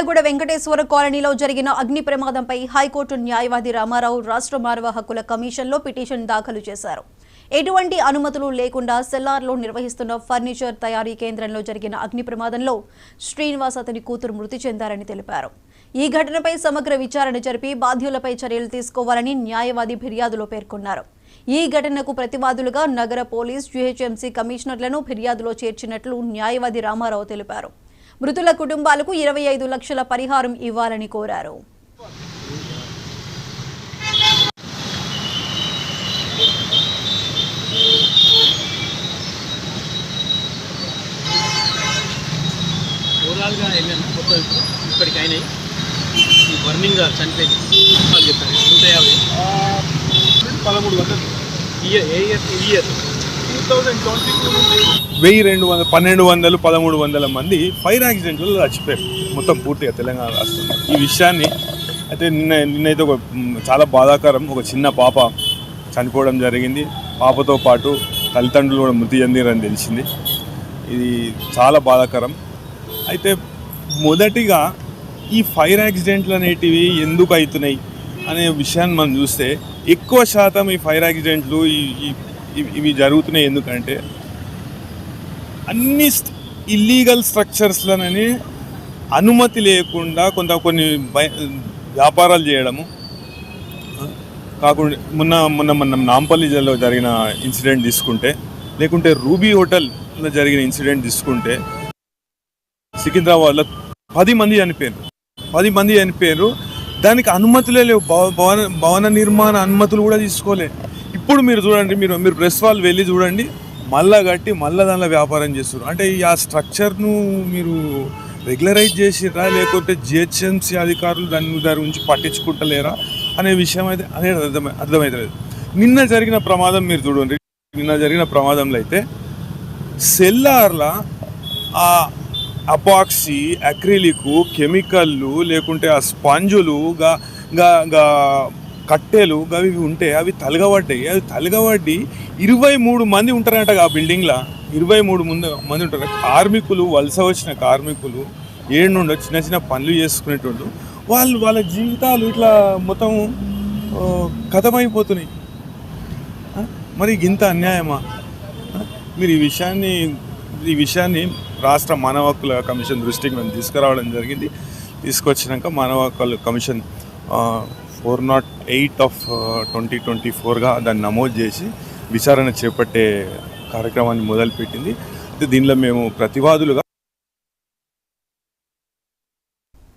గూడ వెంకటేశ్వర కాలనీలో జరిగిన అగ్ని ప్రమాదంపై హైకోర్టు న్యాయవాది రామారావు రాష్ట్ర మానవ హక్కుల కమిషన్లో పిటిషన్ దాఖలు చేశారు. ఎటువంటి అనుమతులు లేకుండా సెల్లార్లో నిర్వహిస్తున్న ఫర్నిచర్ తయారీ కేంద్రంలో జరిగిన అగ్ని ప్రమాదంలో శ్రీనివాస్ అతని కూతురు మృతి చెందారని తెలిపారు. ఈ ఘటనపై సమగ్ర విచారణ జరిపి బాధ్యులపై చర్యలు తీసుకోవాలని న్యాయవాది ఫిర్యాదులో పేర్కొన్నారు. ఈ ఘటనకు ప్రతివాదులుగా నగర పోలీస్, జీహెచ్ఎంసీ కమిషనర్లను ఫిర్యాదులో చేర్చినట్లు న్యాయవాది రామారావు తెలిపారు. మృతుల కుటుంబాలకు 25 లక్షల పరిహారం ఇవ్వాలని కోరారు. ఓవరాల్గా ఏమైనా మొత్తం ఇప్పటికి అయినాయి ఈ బర్నింగ్ చనిపోయింది వాళ్ళు చెప్పారు 150 ఇయర్ 1200-1300 మంది ఫైర్ యాక్సిడెంట్లో చచ్చిపోయారు మొత్తం పూర్తిగా తెలంగాణ రాష్ట్రంలో. ఈ విషయాన్ని అయితే నిన్నైతే చాలా బాధాకరం, ఒక చిన్న పాప చనిపోవడం జరిగింది. పాపతో పాటు తల్లిదండ్రులు కూడా మృతి చెందిరని తెలిసింది. ఇది చాలా బాధాకరం. అయితే మొదటిగా ఈ ఫైర్ యాక్సిడెంట్లు అనేటివి ఎందుకు అవుతున్నాయి అనే విషయాన్ని మనం చూస్తే ఎక్కువ శాతం ఈ ఫైర్ యాక్సిడెంట్లు ఇవి జరుగుతున్నాయి. ఎందుకంటే అన్ని ఇల్లీగల్ స్ట్రక్చర్స్లని అనుమతి లేకుండా కొన్ని వ్యాపారాలు చేయడము కాకుండా మొన్న నాంపల్లి జిల్లాలో జరిగిన ఇన్సిడెంట్ తీసుకుంటే, లేకుంటే రూబీ హోటల్లో జరిగిన ఇన్సిడెంట్ తీసుకుంటే సికింద్రాబాద్లో 10 మంది చనిపోయారు. దానికి అనుమతులే లేవు. భవన నిర్మాణ అనుమతులు కూడా తీసుకోలే. ఇప్పుడు మీరు చూడండి, మీరు ప్రెస్ వాళ్ళు వెళ్ళి చూడండి, మళ్ళా కట్టి మళ్ళీ దానిలో వ్యాపారం చేస్తారు. అంటే ఆ స్ట్రక్చర్ను మీరు రెగ్యులరైజ్ చేసిరా, లేకపోతే జిహెచ్ఎంసీ అధికారులు దాని గురించి పట్టించుకుంటలేరా అనే విషయం అయితే అనేది అర్థమవుతుంది. నిన్న జరిగిన ప్రమాదం మీరు చూడండి. నిన్న జరిగిన ప్రమాదంలో అయితే సెల్లార్ల ఆ అపాక్సీ, అక్రిలిక్, కెమికల్లు, లేకుంటే ఆ స్పాంజులు, కట్టెలు అవి ఉంటే అవి తలగబడ్డాయి. అవి తలగబడి 23 మంది ఉంటారంట ఆ బిల్డింగ్లో. 23 మంది ఉంటారు. కార్మికులు, వలస వచ్చిన కార్మికులు, నుండో చిన్న చిన్న పనులు చేసుకునేటోళ్ళు, వాళ్ళ జీవితాలు ఇట్లా మొత్తం కథమైపోతున్నాయి. మరి ఇంత అన్యాయమా? మీరు ఈ విషయాన్ని రాష్ట్ర మానవ హక్కుల కమిషన్ దృష్టికి మేము తీసుకురావడం జరిగింది. తీసుకొచ్చినాక మానవ హక్కుల కమిషన్ 408/2024గా దాన్ని నమోదు చేసి విచారణ చేపట్టే కార్యక్రమాన్ని మొదలుపెట్టింది. దీనిలో మేము ప్రతివాదులుగా